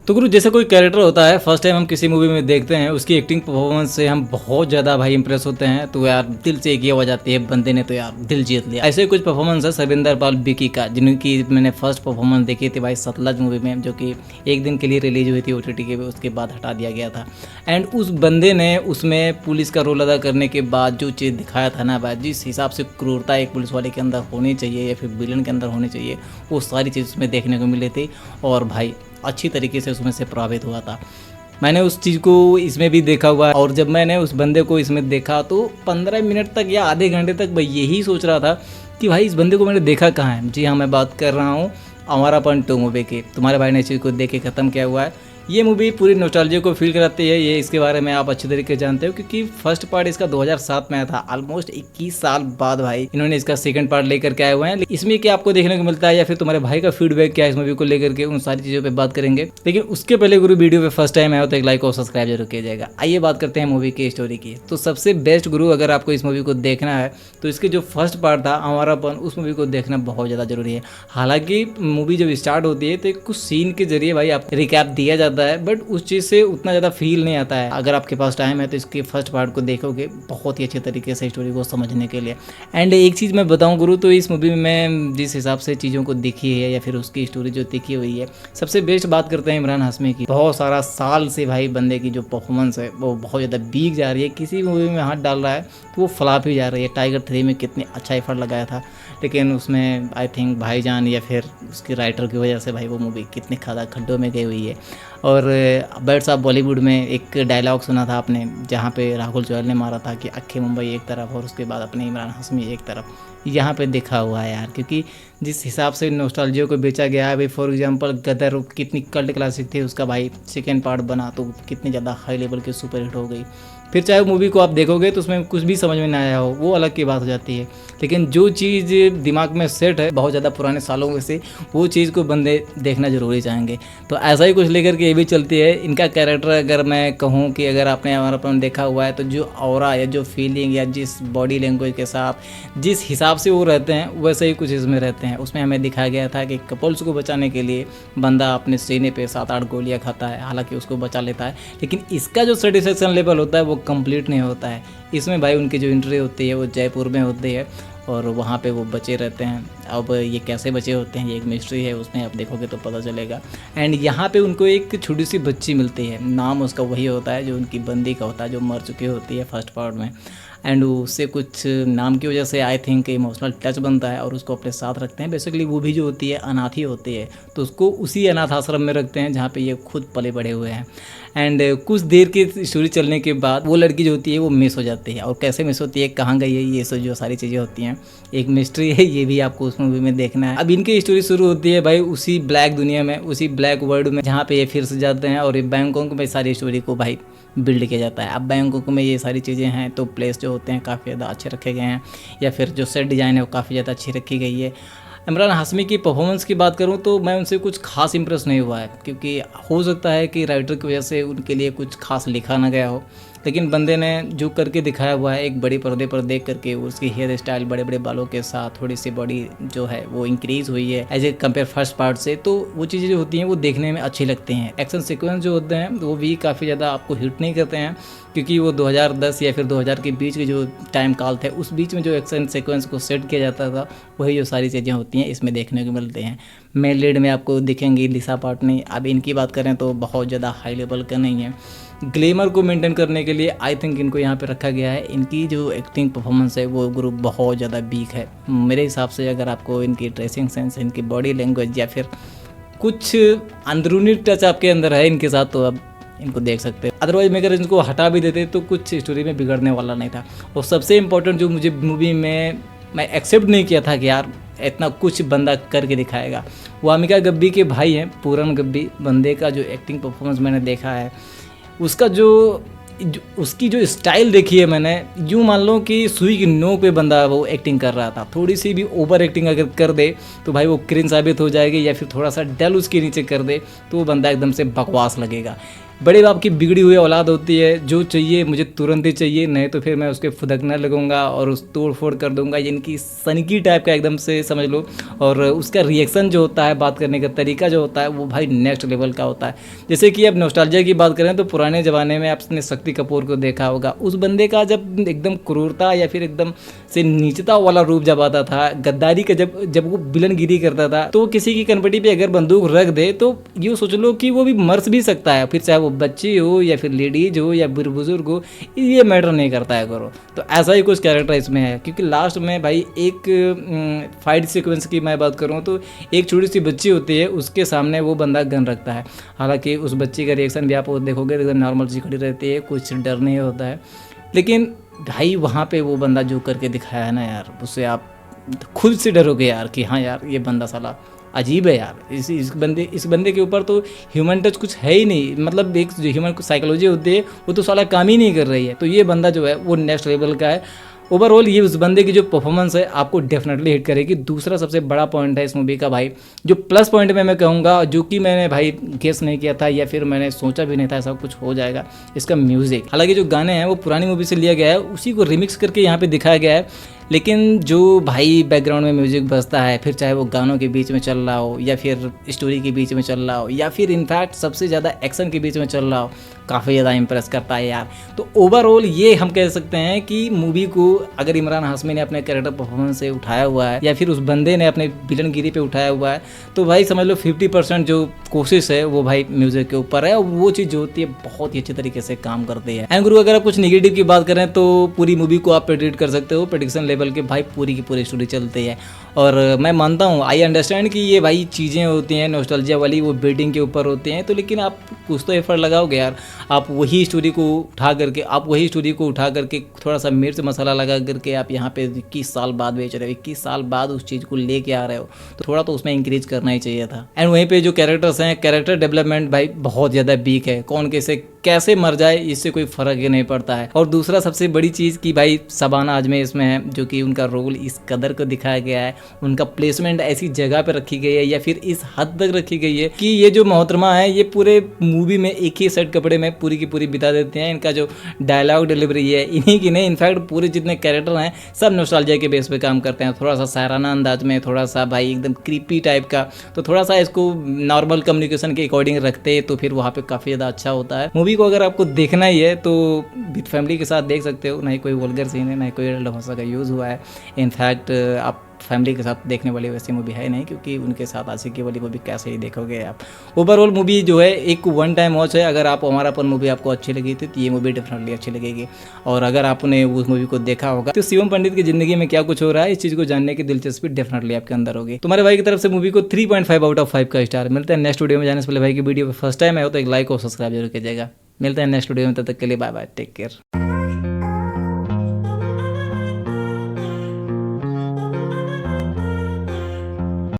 तो गुरु जैसे कोई कैरेक्टर होता है, फर्स्ट टाइम हम किसी मूवी में देखते हैं, उसकी एक्टिंग परफॉर्मेंस से हम बहुत ज़्यादा भाई इंप्रेस होते हैं, तो यार दिल से एक ये हो जाती है, बंदे ने तो यार दिल जीत लिया। ऐसे ही कुछ परफॉर्मेंस है सरिंदर पाल बिकी का, जिनकी मैंने फर्स्ट परफॉर्मेंस देखी थी भाई सतलज मूवी में, जो कि एक दिन के लिए रिलीज हुई थी OTT के, उसके बाद हटा दिया गया था। एंड उस बंदे ने उसमें पुलिस का रोल अदा करने के बाद जो चीज़ दिखाया था ना भाई, जिस हिसाब से क्रूरता एक पुलिस वाले के अंदर होनी चाहिए या फिर विलन के अंदर होनी चाहिए, वो सारी चीज़ उसमें देखने को मिली थी। और भाई अच्छी तरीके से उसमें से प्रभावित हुआ था। मैंने उस चीज़ को इसमें भी देखा हुआ है, और जब मैंने उस बंदे को इसमें देखा तो 15 मिनट तक या आधे घंटे तक मैं यही सोच रहा था कि भाई इस बंदे को मैंने देखा कहाँ है। जी हाँ, मैं बात कर रहा हूँ अमरापन 2 मूवी की। तुम्हारे भाई ने इस चीज़ को देख के ख़त्म किया हुआ है। ये मूवी पूरी नॉस्टैल्जिया को फील कराती है, ये इसके बारे में आप अच्छी तरीके से जानते हो, क्योंकि फर्स्ट पार्ट इसका 2007 में आया था। ऑलमोस्ट 21 साल बाद भाई इन्होंने इसका सेकंड पार्ट लेकर के आए हुए हैं। इसमें क्या आपको देखने को मिलता है या फिर तुम्हारे भाई का फीडबैक क्या है इस मूवी को लेकर के, उन सारी चीज़ों पर बात करेंगे। लेकिन उसके पहले गुरु वीडियो पे फर्स्ट टाइम आया हो तो एक लाइक और सब्सक्राइब जरूर किया जाएगा। आइए बात करते हैं मूवी की स्टोरी की। तो सबसे बेस्ट गुरु, अगर आपको इस मूवी को देखना है तो इसके जो फर्स्ट पार्ट था अमरापन, उस मूवी को देखना बहुत ज़्यादा जरूरी है। हालांकि मूवी जब स्टार्ट होती है तो कुछ सीन के जरिए भाई आपको रिकैप दिया जाता है, बट उस चीज़ से उतना ज़्यादा फील नहीं आता है। अगर आपके पास टाइम है तो इसके फर्स्ट पार्ट को देखोगे बहुत ही अच्छे तरीके से स्टोरी को समझने के लिए। एंड एक चीज़ मैं बताऊं गुरु, तो इस मूवी में जिस हिसाब से चीज़ों को दिखी है या फिर उसकी स्टोरी जो दिखी हुई है, सबसे बेस्ट बात करते हैं इमरान हाशमी की। बहुत सारा साल से भाई बंदे की जो परफॉर्मेंस है वो बहुत ज़्यादा वीक जा रही है। किसी मूवी में हाथ डाल रहा है तो वो फ्लॉप ही जा रही है। टाइगर 3 में कितनी अच्छा एफर्ट लगाया था, लेकिन उसमें आई थिंक भाईजान या फिर उसके राइटर की वजह से भाई वो मूवी कितने ज़्यादा खड्डों में गई हुई है। और बर्ड्स ऑफ बॉलीवुड में एक डायलॉग सुना था आपने, जहाँ पे राहुल चौहान ने मारा था कि अक्खे मुंबई एक तरफ और उसके बाद अपने इमरान हाशमी एक तरफ। यहाँ पे देखा हुआ है यार, क्योंकि जिस हिसाब से नॉस्टैल्जिया को बेचा गया है भाई, फॉर एग्जांपल गदर कितनी कल्ट क्लासिक थी, उसका भाई सेकेंड पार्ट बना तो कितनी ज़्यादा हाई लेवल की सुपर हिट हो गई। फिर चाहे मूवी को आप देखोगे तो उसमें कुछ भी समझ में ना आया हो, वो अलग की बात हो जाती है। लेकिन जो चीज़ दिमाग में सेट है बहुत ज़्यादा पुराने सालों में से, वो चीज़ को बंदे देखना ज़रूरी चाहेंगे। तो ऐसा ही कुछ लेकर के ये भी चलती है। इनका कैरेक्टर अगर मैं कहूँ कि अगर आपने अमरापन देखा हुआ है तो जो ऑरा या जो फीलिंग या जिस बॉडी लैंग्वेज के साथ जिस हिसाब से वो रहते हैं वैसे ही कुछ इसमें रहते हैं। उसमें हमें दिखाया गया था कि कपल्स को बचाने के लिए बंदा अपने सीने पे 7-8 गोलियाँ खाता है, हालांकि उसको बचा लेता है, लेकिन इसका जो सेटिस्फेक्शन लेवल होता है वो कंप्लीट नहीं होता है। इसमें भाई उनकी जो एंट्री होती है वो जयपुर में होती है और वहाँ पे वो बचे रहते हैं। अब ये कैसे बचे होते हैं ये एक मिस्ट्री है, उसमें आप देखोगे तो पता चलेगा। एंड यहाँ पे उनको एक छोटी सी बच्ची मिलती है, नाम उसका वही होता है जो उनकी बंदी का होता है, जो मर चुकी होती है फर्स्ट पार्ट में। एंड उससे कुछ नाम की वजह से आई थिंक इमोशनल टच बनता है और उसको अपने साथ रखते हैं। बेसिकली वो भी जो होती है अनाथ ही होती है, तो उसको उसी अनाथ आश्रम में रखते हैं जहाँ पे ये खुद पले बड़े हुए हैं। एंड कुछ देर की स्टोरी चलने के बाद वो लड़की जो होती है वो मिस हो जाती है, और कैसे मिस होती है, कहाँ गई है, ये सब जो सारी चीज़ें होती हैं एक मिस्ट्री है, ये भी आपको उस मूवी में देखना है। अब इनकी स्टोरी शुरू होती है भाई उसी ब्लैक दुनिया में, उसी ब्लैक वर्ल्ड में, जहाँ पे ये फिर से जाते हैं और ये बैंकॉक में सारी स्टोरी को भाई बिल्ड किया जाता है। अब बैंकॉक में ये सारी चीज़ें हैं तो प्लेस जो होते हैं काफ़ी ज़्यादा अच्छे रखे गए हैं, या फिर जो सेट डिज़ाइन है वो काफ़ी ज़्यादा अच्छी रखी गई है। इमरान हाशमी की परफॉर्मेंस की बात करूं तो मैं उनसे कुछ खास इंप्रेस नहीं हुआ है, क्योंकि हो सकता है कि राइटर की वजह से उनके लिए कुछ खास लिखा ना गया हो, लेकिन बंदे ने जो करके दिखाया हुआ है एक बड़ी पर्दे पर देख करके, उसकी हेयर स्टाइल बड़े बड़े बालों के साथ थोड़ी सी बॉडी जो है वो इंक्रीज़ हुई है as a compare first part से, तो वो चीज़ें जो होती हैं वो देखने में अच्छी लगती हैं। एक्शन सीक्वेंस जो होते हैं वो भी काफ़ी ज़्यादा आपको हिट नहीं करते हैं, क्योंकि वो 2010 या फिर 2000 के बीच के जो टाइम काल थे उस बीच में जो एक्शन सीक्वेंस को सेट किया जाता था वही जो सारी चीज़ें होती हैं इसमें देखने को मिलते हैं। मेन लीड में आपको दिखेंगी दिशा पाटनी। अब इनकी बात करें तो बहुत ज़्यादा हाई लेवल का नहीं है। ग्लैमर को मेंटेन करने के लिए आई थिंक इनको यहाँ पे रखा गया है। इनकी जो एक्टिंग परफॉर्मेंस है वो ग्रुप बहुत ज़्यादा वीक है मेरे हिसाब से। अगर आपको इनकी ड्रेसिंग सेंस, इनकी बॉडी लैंग्वेज या फिर कुछ अंदरूनी टच आपके अंदर है इनके साथ तो अब इनको देख सकते हैं। अदरवाइज मैं अगर इनको हटा भी देते तो कुछ स्टोरी में बिगड़ने वाला नहीं था। और सबसे इम्पोर्टेंट जो मुझे मूवी में मैं एक्सेप्ट नहीं किया था कि यार इतना कुछ बंदा करके दिखाएगा, वो अमिका गब्बी के भाई हैं पूरन गब्बी। बंदे का जो एक्टिंग परफॉर्मेंस मैंने देखा है, उसका उसकी जो स्टाइल देखी है मैंने, यूँ मान लो कि सुई की नोक पे बंदा वो एक्टिंग कर रहा था। थोड़ी सी भी ओवर एक्टिंग अगर कर दे तो भाई वो क्रिंज साबित हो जाएगी, या फिर थोड़ा सा डल उसके नीचे कर दे तो वो बंदा एकदम से बकवास लगेगा। बड़े बाप की बिगड़ी हुई औलाद होती है, जो चाहिए मुझे तुरंत ही चाहिए, नहीं तो फिर मैं उसके फुदकने लगूंगा और उस तोड़ फोड़ कर दूंगा, इनकी सनकी टाइप का एकदम से समझ लो। और उसका रिएक्शन जो होता है, बात करने का तरीका जो होता है, वो भाई नेक्स्ट लेवल का होता है। जैसे कि अब नॉस्टैल्जिया की बात करें तो पुराने ज़माने में आपने शक्ति कपूर को देखा होगा, उस बंदे का जब एकदम क्रूरता या फिर एकदम से नीचता वाला रूप जब आता था, गद्दारी का जब वो विलनगिरी करता था, तो किसी की कनपटी पे अगर बंदूक रख दे तो यूँ सोच लो कि वो भी मर भी सकता है, फिर चाहे वो बच्ची हो या फिर लेडीज हो या बुजुर्ग हो, ये मैटर नहीं करता है करो। तो ऐसा ही कुछ कैरेक्टर इसमें है, क्योंकि लास्ट में भाई एक फाइट सीक्वेंस की मैं बात करूँ तो एक छोटी सी बच्ची होती है, उसके सामने वो बंदा गन रखता है। हालांकि उस बच्ची का रिएक्शन भी आप देखोगे एकदम नॉर्मल सी खड़ी रहती है, कुछ डर नहीं होता है, लेकिन भाई वहाँ पे वो बंदा जो करके दिखाया है ना यार, उससे आप खुद से डरोगे यार कि हाँ यार ये बंदा साला अजीब है यार। इस बंदे के ऊपर तो ह्यूमन टच कुछ है ही नहीं, मतलब एक जो ह्यूमन साइकोलॉजी होती है वो तो साला काम ही नहीं कर रही है। तो ये बंदा जो है वो नेक्स्ट लेवल का है। ओवरऑल ये उस बंदे की जो परफॉर्मेंस है आपको डेफिनेटली हिट करेगी। दूसरा सबसे बड़ा पॉइंट है इस मूवी का भाई, जो प्लस पॉइंट में मैं कहूँगा, जो कि मैंने भाई गेस नहीं किया था या फिर मैंने सोचा भी नहीं था ऐसा कुछ हो जाएगा, इसका म्यूज़िक। हालांकि जो गाने हैं वो पुरानी मूवी से लिया गया है, उसी को रिमिक्स करके यहाँ पे दिखाया गया है, लेकिन जो भाई बैकग्राउंड में म्यूजिक बजता है, फिर चाहे वो गानों के बीच में चल रहा हो या फिर स्टोरी के बीच में चल रहा हो या फिर इनफैक्ट सबसे ज़्यादा एक्शन के बीच में चल रहा हो, काफ़ी ज़्यादा इंप्रेस करता है यार। तो ओवरऑल ये हम कह सकते हैं कि मूवी को अगर इमरान हाशमी ने अपने कैरेक्टर परफॉर्मेंस से उठाया हुआ है या फिर उस बंदे ने अपने विलनगिरी पे उठाया हुआ है, तो भाई समझ लो 50% जो कोशिश है वो भाई म्यूजिक के ऊपर है, और वो चीज़ जो होती है बहुत ही अच्छी तरीके से काम करती है। एंड गुरु अगर आप कुछ निगेटिव की बात करें तो पूरी मूवी को आप प्रेडिक्ट कर सकते हो, प्रेडिक्शन लेवल के भाई पूरी की पूरी स्टोरी चलती है। और मैं मानता हूँ, आई अंडरस्टैंड कि ये भाई चीज़ें होती हैं नॉस्टैल्जिया वाली, वो बेटिंग के ऊपर होती हैं, तो लेकिन आप कुछ तो एफर्ट लगाओगे यार। आप वही स्टोरी को उठा करके थोड़ा सा मिर्च मसाला लगा करके आप यहाँ पे 21 साल बाद बेच रहे हो, 21 साल बाद उस चीज़ को लेके आ रहे हो, तो थोड़ा तो उसमें इंक्रीज करना ही चाहिए था। एंड वहीं पे जो कैरेक्टर्स हैं, कैरेक्टर डेवलपमेंट भाई बहुत ज़्यादा वीक है, कौन कैसे मर जाए इससे कोई फ़र्क ही नहीं पड़ता है। और दूसरा सबसे बड़ी चीज़ कि भाई शबाना आजमी इसमें है, जो कि उनका रोल इस कदर को दिखाया गया है, उनका प्लेसमेंट ऐसी जगह पे रखी गई है या फिर इस हद तक रखी गई है कि ये जो मोहतरमा है ये पूरे मूवी में एक ही सेट कपड़े में पूरी की पूरी बिता देते हैं। इनका जो डायलॉग डिलीवरी है इन्हीं की नहीं, इनफैक्ट पूरे जितने कैरेक्टर हैं सब नॉस्टैल्जिया के बेस पे काम करते हैं, थोड़ा सा सायराना अंदाज में, थोड़ा सा भाई एकदम क्रीपी टाइप का, तो थोड़ा सा इसको नॉर्मल कम्युनिकेशन के अकॉर्डिंग रखते तो फिर वहाँ पे काफ़ी ज़्यादा अच्छा होता है। मूवी को अगर आपको देखना ही है तो विद फैमिली के साथ देख सकते हो, ना ही कोई वल्गर सीन है, ना ही कोई एडल्ट भाषा का यूज़ हुआ है। इनफैक्ट आप फैमिली के साथ देखने वाली वैसी मूवी है नहीं, क्योंकि उनके साथ आशिकी वाली मूवी कैसे ही देखोगे आप। ओवरऑल मूवी जो है एक वन टाइम वॉच है। अगर आप हमारापन मूवी आपको अच्छी लगी थी तो ये मूवी डेफिनेटली अच्छी लगेगी। और अगर आपने उस मूवी को देखा होगा तो शिवम पंडित की जिंदगी में क्या कुछ हो रहा है, इस चीज़ को जानने की दिलचस्पी डेफिनेटली आपके अंदर होगी। तुम्हारे भाई की तरफ से मूवी को 3.5 आउट ऑफ 5 का स्टार। मिलते हैं नेक्स्ट वीडियो में। जाने से पहले भाई की वीडियो फर्स्ट टाइम है तो एक लाइक और सब्सक्राइब जरूर कीजिएगा। मिलते हैं नेक्स्ट वीडियो में, तब तक के लिए बाय बाय, टेक केयर।